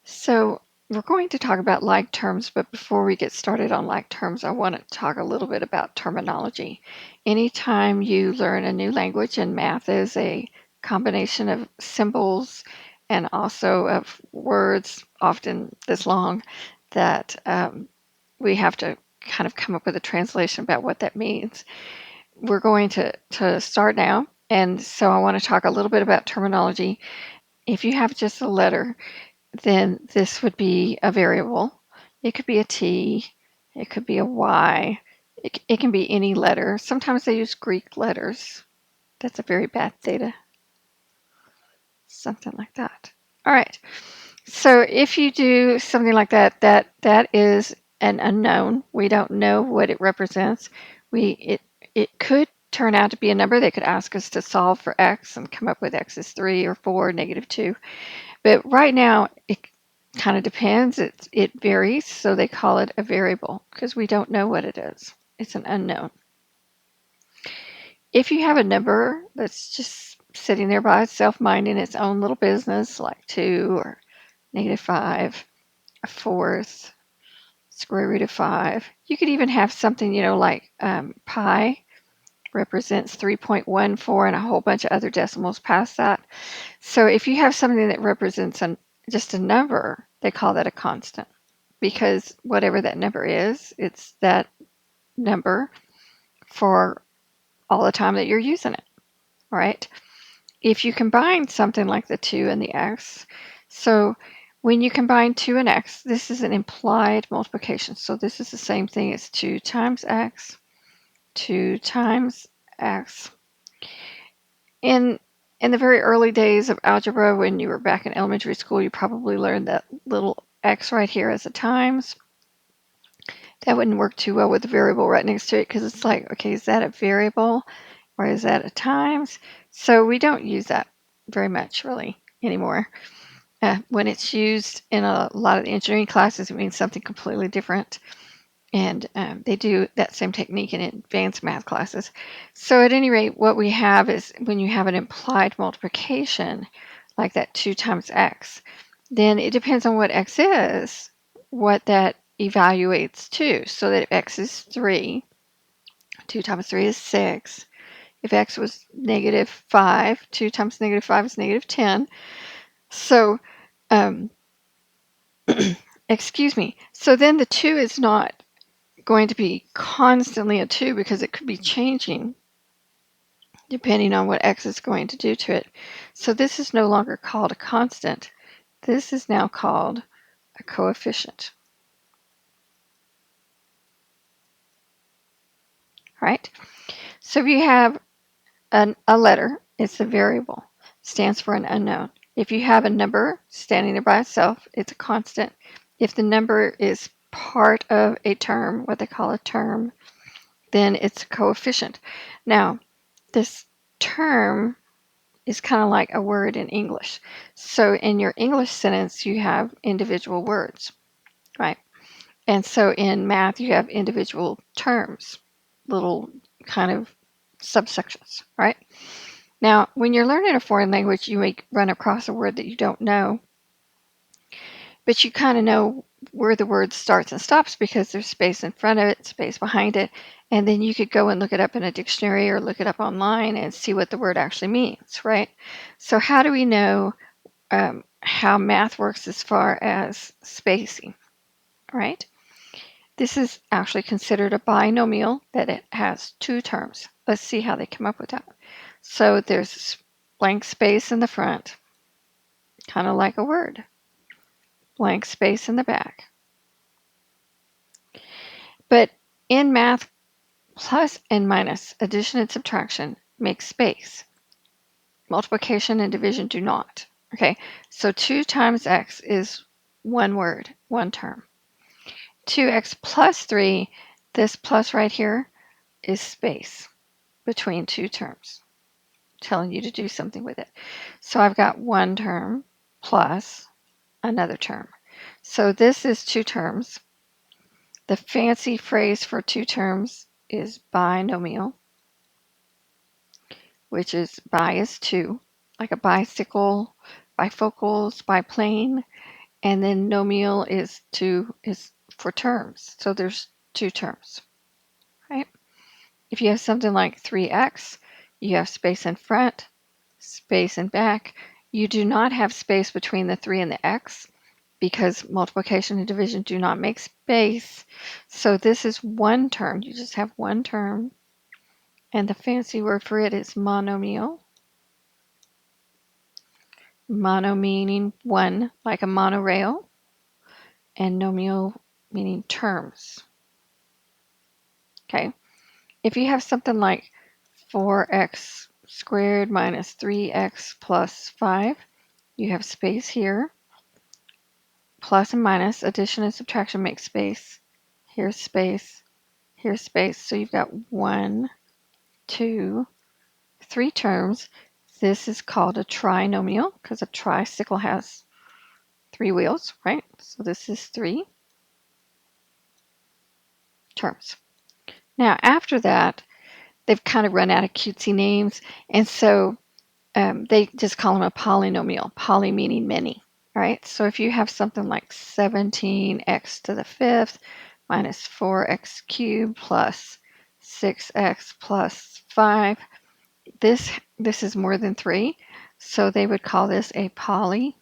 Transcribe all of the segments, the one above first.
So we're going to talk about like terms, but before we get started on like terms, I want to talk a little bit about terminology. Anytime you learn a new language, and math is a combination of symbols and also of words, often this long, that we have to kind of come up with a translation about what that means. We're going to start now. And so I want to talk a little bit about terminology. If you have just a letter, then this would be a variable. It could be a T, it could be a Y, it can be any letter. Sometimes they use Greek letters. That's a very bad theta, something like that. All right, so if you do something like that, that is an unknown. We don't know what it represents. It could turn out to be a number. They could ask us to solve for x and come up with x is 3 or 4, -2. But right now, it kind of depends. It varies, so they call it a variable because we don't know what it is. It's an unknown. If you have a number that's just sitting there by itself, minding its own little business, like 2 or -5, a fourth, square root of 5, you could even have something, like pi represents 3.14 and a whole bunch of other decimals past that. So if you have something that represents just a number, they call that a constant because whatever that number is, it's that number for all the time that you're using it, right? If you combine something like the 2 and the x, so when you combine 2 and x, this is an implied multiplication. So this is the same thing as 2 times x, 2 times x. In the very early days of algebra, when you were back in elementary school, you probably learned that little x right here as a times. That wouldn't work too well with the variable right next to it because it's like, okay, is that a variable or is that a times? So we don't use that very much really anymore. When it's used in a lot of the engineering classes, it means something completely different. And they do that same technique in advanced math classes. So at any rate, what we have is when you have an implied multiplication, like that 2 times x, then it depends on what x is, what that evaluates to. So that if x is 3, 2 times 3 is 6. If x was -5, 2 times -5 is -10. So, excuse me. So then the 2 is not going to be constantly a 2 because it could be changing depending on what x is going to do to it. So this is no longer called a constant. This is now called a coefficient. Right? So if you have a letter, it's a variable. Stands for an unknown. If you have a number standing there by itself, it's a constant. If the number is part of a term, what they call a term, then it's a coefficient. Now, this term is kind of like a word in English. So in your English sentence, you have individual words, right? And so in math, you have individual terms, little kind of subsections, right? Now, when you're learning a foreign language, you may run across a word that you don't know, but you kind of know where the word starts and stops because there's space in front of it, space behind it, and then you could go and look it up in a dictionary or look it up online and see what the word actually means, right? So how do we know how math works as far as spacing, right? This is actually considered a binomial that it has 2 terms. Let's see how they come up with that. So there's blank space in the front, kind of like a word. Blank space in the back. But in math, plus and minus, addition and subtraction, make space. Multiplication and division do not. Okay, so 2 times x is one word, one term. 2x plus 3, this plus right here is space between 2 terms, telling you to do something with it. So I've got one term plus another term. So this is 2 terms. The fancy phrase for 2 terms is binomial, which is bi is 2, like a bicycle, bifocals, biplane, And then nomial is for terms. So there's two terms, right? If you have something like 3x, you have space in front, space in back. You do not have space between the 3 and the x because multiplication and division do not make space. So this is one term. You just have one term. And the fancy word for it is monomial. Mono meaning one, like a monorail, and nomial meaning terms. Okay. If you have something like 4x squared minus 3x plus 5, you have space here. Plus and minus, addition and subtraction make space. Here's space. Here's space. So you've got 1, 2, 3 terms. This is called a trinomial because a tricycle has 3 wheels, right? So this is 3 terms. Now after that, they've kind of run out of cutesy names, and so they just call them a polynomial. Poly meaning many, right? So if you have something like 17x to the fifth minus 4x cubed plus 6x plus 5, this is more than 3, so they would call this a polynomial.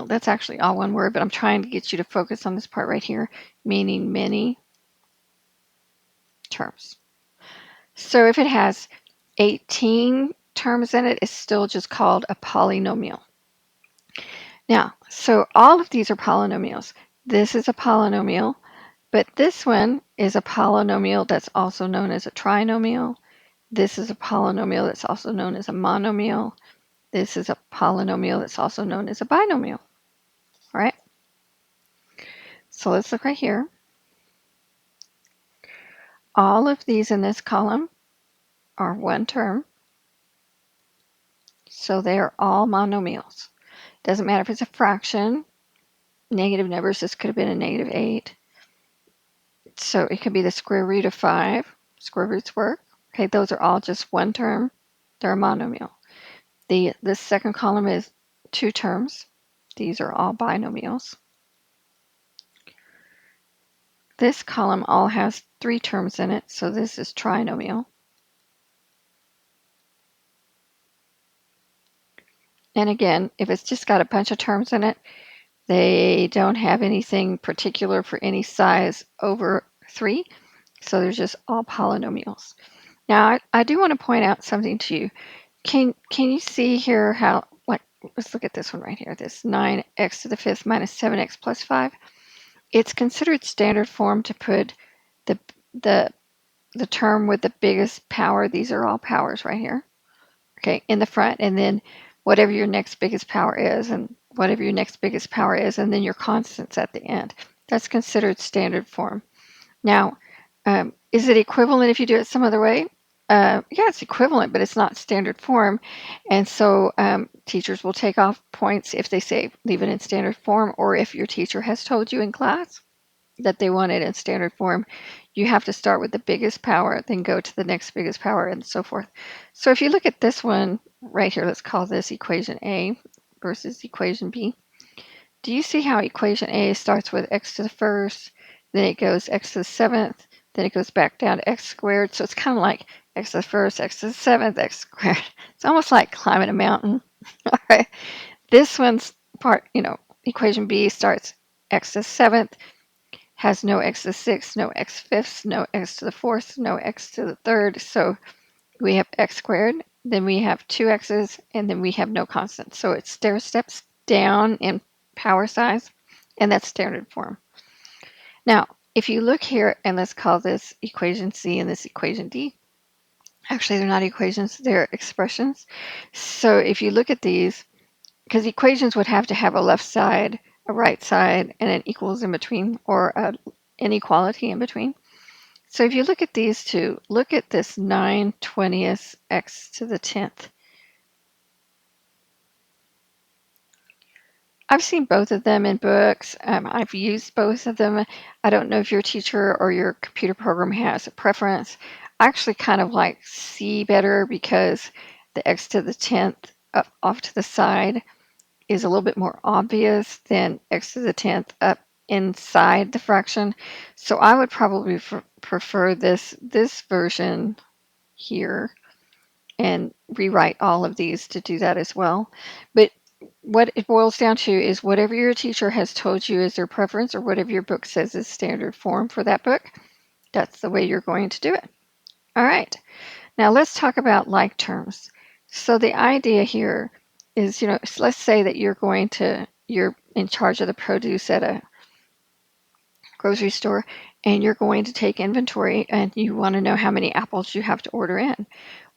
That's actually all one word, but I'm trying to get you to focus on this part right here, meaning many terms. So if it has 18 terms in it, it's still just called a polynomial. Now, so all of these are polynomials. This is a polynomial, but this one is a polynomial that's also known as a trinomial. This is a polynomial that's also known as a monomial. This is a polynomial that's also known as a binomial. All right? So let's look right here. All of these in this column are one term. So they are all monomials. Doesn't matter if it's a fraction, negative numbers. This could have been a negative 8. So it could be the square root of 5. Square roots work. Okay, those are all just one term. They're a monomial. This second column is two terms. These are all binomials. This column all has 3 terms in it, so this is trinomial. And again, if it's just got a bunch of terms in it, they don't have anything particular for any size over 3, so they're just all polynomials. Now, I do want to point out something to you. Can you see here how, like, let's look at this one right here, this 9x to the fifth minus 7x plus 5. It's considered standard form to put the, the, the term with the biggest power, these are all powers right here, okay, in the front, and then whatever your next biggest power is, and whatever your next biggest power is, and then your constants at the end. That's considered standard form. Now, is it equivalent if you do it some other way? Yeah, it's equivalent, but it's not standard form. And so teachers will take off points if they say leave it in standard form, or if your teacher has told you in class that they want it in standard form, you have to start with the biggest power, then go to the next biggest power, and so forth. So if you look at this one right here, let's call this equation A versus equation B. Do you see how equation A starts with x to the first, then it goes x to the seventh, then it goes back down to x squared? So it's kind of like x to the first, x to the seventh, x squared. It's almost like climbing a mountain. All right. This one's part, equation B starts x to the seventh, has no x to the sixth, no x fifths, no x to the fourth, no x to the third. So we have x squared, then we have 2 x's, and then we have no constant. So it stair steps down in power size, and that's standard form. Now, if you look here, and let's call this equation C and this equation D. Actually, they're not equations, they're expressions. So if you look at these, because equations would have to have a left side, a right side, and an equals in between, or an inequality in between. So if you look at these two, look at this 9/20 x to the 10th. I've seen both of them in books. I've used both of them. I don't know if your teacher or your computer program has a preference. I actually kind of like C better because the x to the 10th off to the side is a little bit more obvious than x to the 10th up inside the fraction. So I would probably prefer this version here and rewrite all of these to do that as well. But what it boils down to is whatever your teacher has told you is their preference, or whatever your book says is standard form for that book, that's the way you're going to do it. All right, now let's talk about like terms. So the idea here is, let's say that you're in charge of the produce at a grocery store, and you're going to take inventory and you want to know how many apples you have to order in.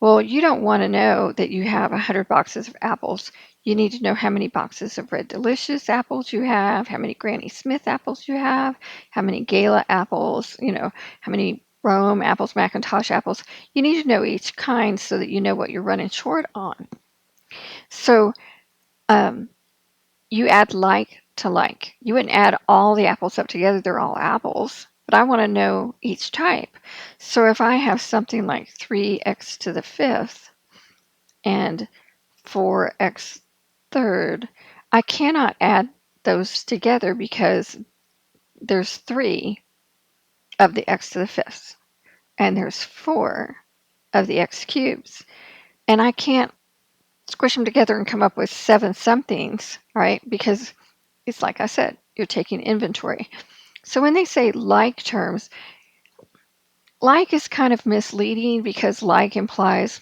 Well, you don't want to know that you have 100 boxes of apples. You need to know how many boxes of Red Delicious apples you have, how many Granny Smith apples you have, how many Gala apples, how many Rome apples, Macintosh apples. You need to know each kind so that you know what you're running short on. So, you add like to like. You wouldn't add all the apples up together, they're all apples, but I want to know each type. So if I have something like 3x to the 5th and 4x third, I cannot add those together because there's 3 of the x to the 5th and there's 4 of the x cubes. And I can't squish them together and come up with 7 somethings, right? Because it's like I said, you're taking inventory. So when they say like terms, like is kind of misleading because like implies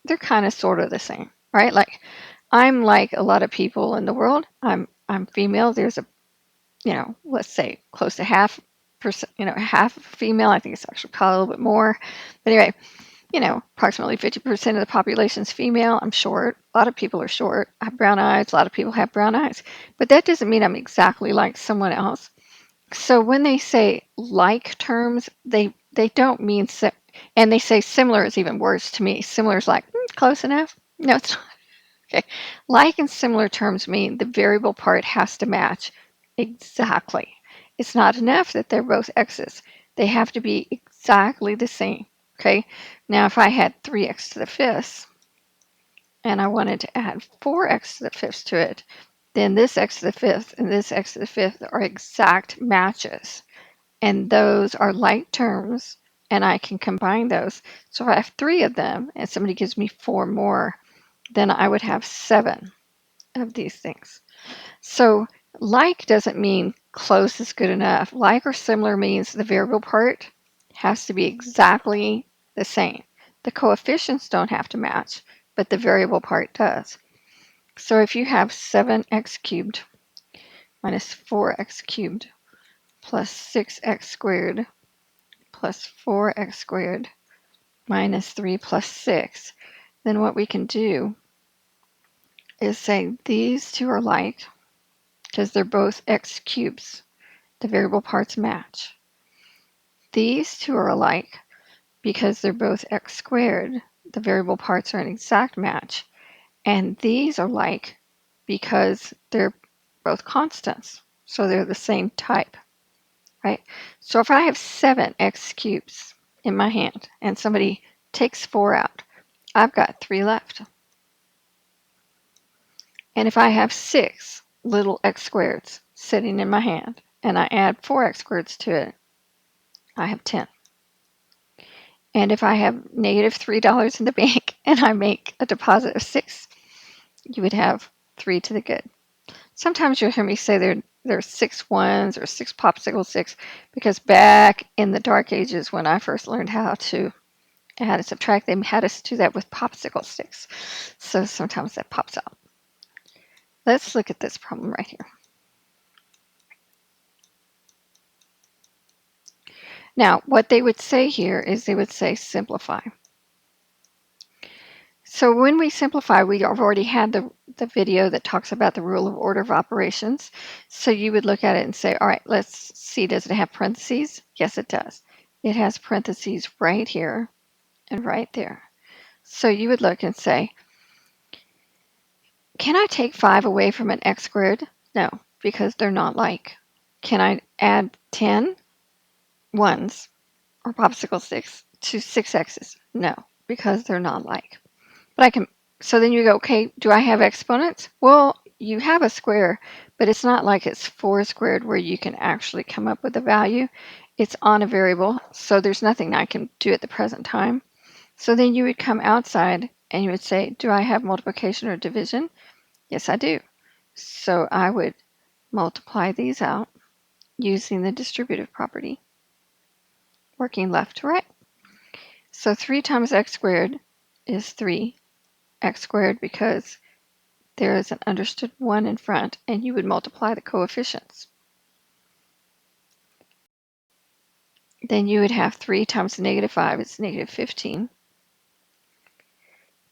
they're kind of sort of the same, right? Like I'm like a lot of people in the world. I'm female. There's let's say close to half percent, half female. I think it's actually probably a little bit more. But anyway, approximately 50% of the population is female. I'm short. A lot of people are short. I have brown eyes. A lot of people have brown eyes. But that doesn't mean I'm exactly like someone else. So when they say like terms, they don't mean and they say similar is even worse to me. Similar is like close enough. No, it's not. Okay. Like and similar terms mean the variable part has to match exactly. It's not enough that they're both x's. They have to be exactly the same. Okay. Now if I had 3x to the 5th and I wanted to add 4x to the 5th to it, then this x to the 5th and this x to the 5th are exact matches. And those are like terms, and I can combine those. So if I have 3 of them and somebody gives me 4 more, then I would have 7 of these things. So like doesn't mean close is good enough. Like or similar means the variable part has to be exactly the same. The coefficients don't have to match, but the variable part does. So if you have 7x cubed minus 4x cubed plus 6x squared plus 4x squared minus 3 plus 6, then what we can do is say these two are like, because they're both x cubes. The variable parts match. These two are alike because they're both x squared. The variable parts are an exact match. And these are like because they're both constants. So they're the same type, right? So if I have 7 x cubes in my hand and somebody takes 4 out, I've got 3 left. And if I have 6 little x squareds sitting in my hand and I add 4 x squareds to it, I have 10. And if I have negative $3 in the bank and I make a deposit of 6, you would have 3 to the good. Sometimes you'll hear me say there are 6 ones or 6 popsicle sticks, because back in the dark ages when I first learned how to add and subtract, they had us do that with popsicle sticks. So sometimes that pops out. Let's look at this problem right here. Now, what they would say here is they would say simplify. So when we simplify, we have already had the video that talks about the rule of order of operations. So you would look at it and say, all right, let's see, does it have parentheses? Yes, it does. It has parentheses right here and right there. So you would look and say, can I take 5 away from an x squared? No, because they're not like. Can I add 10 ones or popsicle sticks to 6x's? No, because they're not like. But I can So then you go, okay, do I have exponents? Well, you have a square, but it's not like it's 4 squared where you can actually come up with a value. It's on a variable, so there's nothing I can do at the present time. So then you would come outside and you would say, do I have multiplication or division? Yes, I do. So I would multiply these out using the distributive property, working left to right. So 3 times x squared is 3x squared because there is an understood 1 in front, and you would multiply the coefficients. Then you would have 3 times negative 5 is negative 15,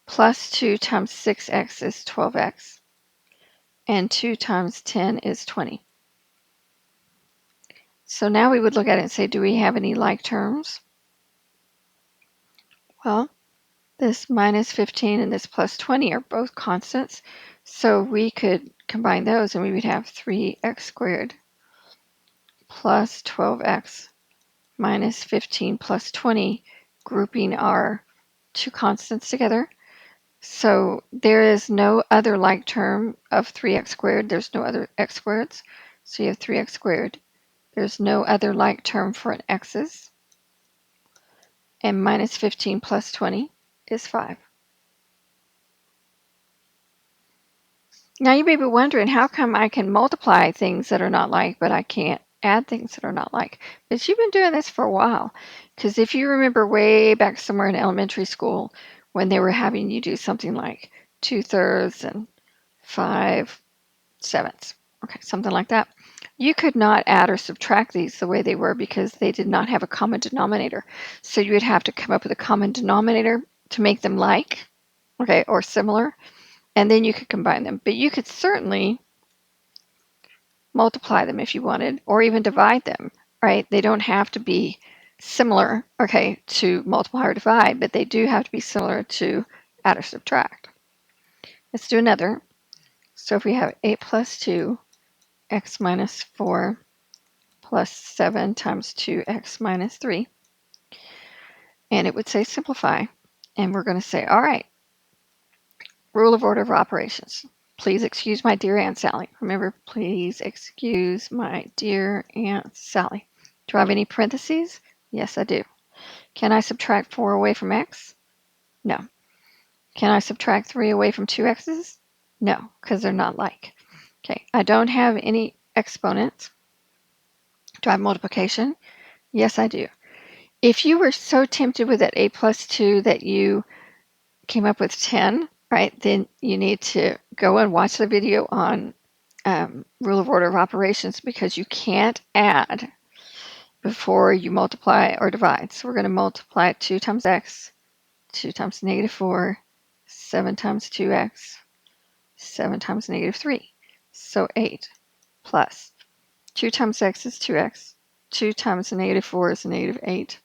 plus 2 times 6x is 12x, and 2 times 10 is 20. So now we would look at it and say, do we have any like terms? Well, this minus 15 and this plus 20 are both constants, so we could combine those and we would have 3x squared plus 12x minus 15 plus 20, grouping our two constants together. So there is no other like term of 3x squared. There's no other x squareds. So you have 3x squared. There's no other like term for an x's. And minus 15 plus 20 is 5. Now you may be wondering, how come I can multiply things that are not like, but I can't add things that are not like? But you've been doing this for a while. Because if you remember way back somewhere in elementary school, when they were having you do something like 2/3 and 5/7, okay, something like that, you could not add or subtract these the way they were because they did not have a common denominator. So you would have to come up with a common denominator to make them like, okay, or similar, and then you could combine them. But you could certainly multiply them if you wanted, or even divide them, right? They don't have to be similar, okay, to multiply or divide, but they do have to be similar to add or subtract. Let's do another. So if we have 8 plus 2, x minus 4 plus 7 times 2x minus 3, and it would say simplify, and we're going to say, all right, rule of order of operations. Please excuse my dear Aunt Sally. Remember, please excuse my dear Aunt Sally. Do I have any parentheses? Yes, I do. Can I subtract 4 away from x? No. Can I subtract 3 away from 2x's? No, because they're not like. Okay, I don't have any exponents. Do I have multiplication? Yes, I do. If you were so tempted with that 8 plus 2 that you came up with 10, right, then you need to go and watch the video on rule of order of operations, because you can't add before you multiply or divide. So we're going to multiply 2 times x, 2 times negative 4, 7 times 2x, 7 times negative 3. So 8 plus 2 times x is 2x, 2 times negative 4 is negative 8,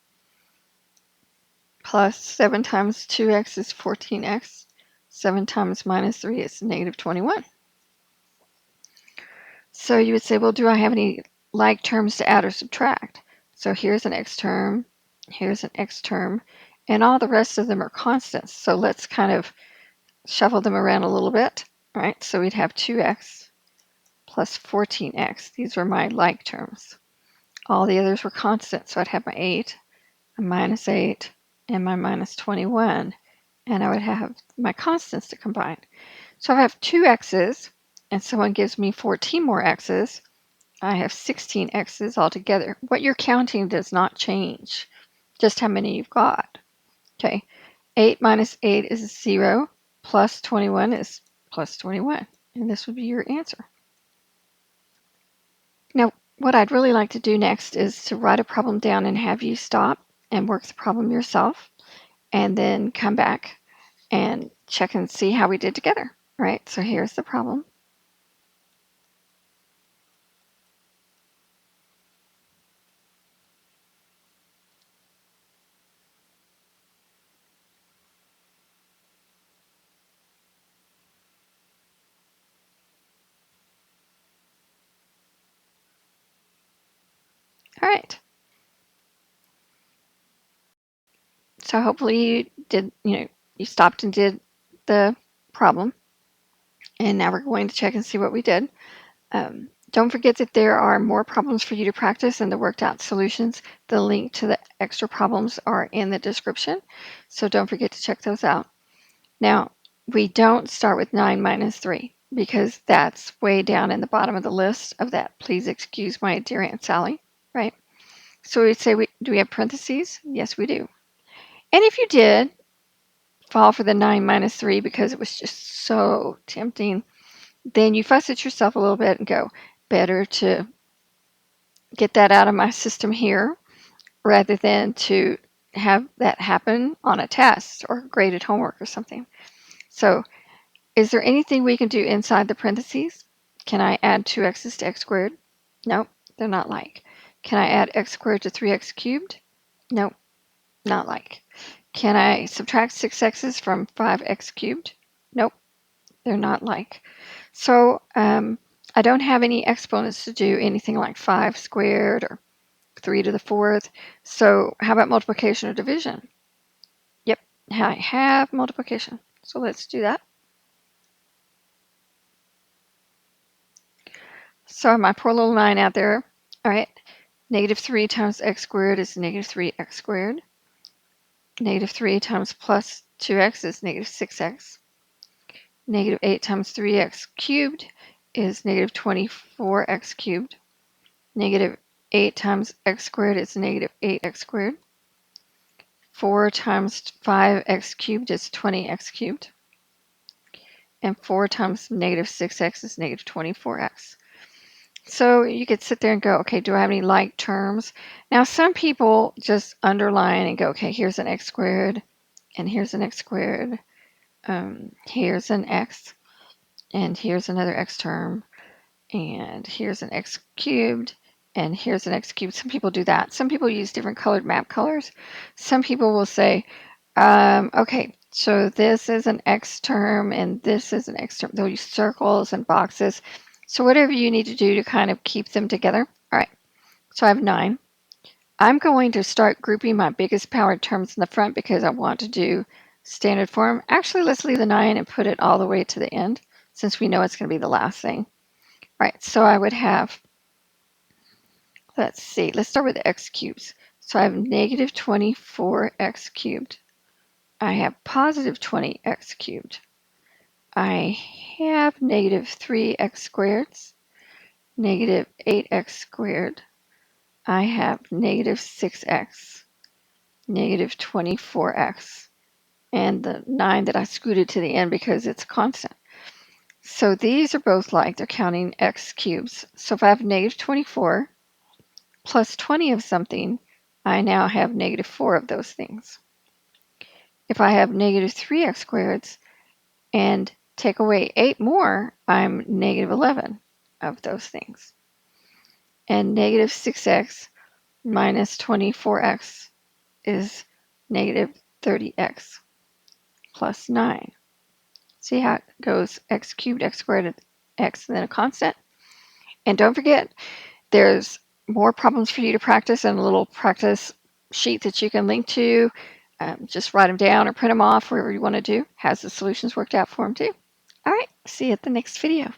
plus 7 times 2x is 14x, 7 times minus 3 is negative 21. So you would say, well, do I have any like terms to add or subtract? So here's an x term, here's an x term, and all the rest of them are constants. So let's kind of shuffle them around a little bit, right? So we'd have 2x plus 14x. These were my like terms. All the others were constants. So I'd have my 8, a minus 8, and my minus 21. And I would have my constants to combine. So I have 2 x's, and someone gives me 14 more x's. I have 16 x's altogether. What you're counting does not change, just how many you've got. Okay, 8 minus 8 is 0, plus 21 is plus 21, and this would be your answer. Now, what I'd really like to do next is to write a problem down and have you stop and work the problem yourself, and then come back and check and see how we did together. All right, so here's the problem. All right. So hopefully you did, you stopped and did the problem. And now we're going to check and see what we did. Don't forget that there are more problems for you to practice and the worked out solutions. The link to the extra problems are in the description, so don't forget to check those out. Now, we don't start with 9 minus 3 because that's way down in the bottom of the list of that. Please excuse my dear Aunt Sally, right? So we'd say, do we have parentheses? Yes, we do. And if you did fall for the 9 minus 3 because it was just so tempting, then you fuss at yourself a little bit and go, better to get that out of my system here rather than to have that happen on a test or graded homework or something. So is there anything we can do inside the parentheses? Can I add 2x's to x squared? Nope, they're not like. Can I add x squared to 3x cubed? Nope, not like. Can I subtract 6x's from 5x cubed? Nope, they're not like. So I don't have any exponents to do anything like 5 squared or 3 to the 4th. So how about multiplication or division? Yep, I have multiplication. So let's do that. So my poor little 9 out there. All right, negative 3 times x squared is negative 3x squared. Negative 3 times plus 2x is negative 6x. Negative 8 times 3x cubed is negative 24x cubed. Negative 8 times x squared is negative 8x squared. 4 times 5x cubed is 20x cubed. And 4 times negative 6x is negative 24x. So you could sit there and go, okay, do I have any like terms? Now, some people just underline and go, okay, here's an x squared, and here's an x squared, here's an x, and here's another x term, and here's an x cubed, and here's an x cubed. Some people do that. Some people use different colored map colors. Some people will say, okay, so this is an x term, and this is an x term. They'll use circles and boxes. So whatever you need to do to kind of keep them together. All right, so I have 9. I'm going to start grouping my biggest powered terms in the front because I want to do standard form. Actually, let's leave the 9 and put it all the way to the end since we know it's going to be the last thing. All right, so I would have, let's see, let's start with the x cubes. So I have negative 24x cubed. I have positive 20x cubed. I have negative 3x squareds, negative 8x squared. I have negative 6x, negative 24x, and the 9 that I scooted to the end because it's a constant. So these are both like, they're counting x cubes. So if I have negative 24 plus 20 of something, I now have negative 4 of those things. If I have negative 3x squareds and take away 8 more, I'm negative 11 of those things. And negative 6x minus 24x is negative 30x plus 9. See how it goes x cubed, x squared, x, and then a constant? And don't forget, there's more problems for you to practice and a little practice sheet that you can link to. Just write them down or print them off, wherever you want to do. Has the solutions worked out for them too. All right, see you at the next video.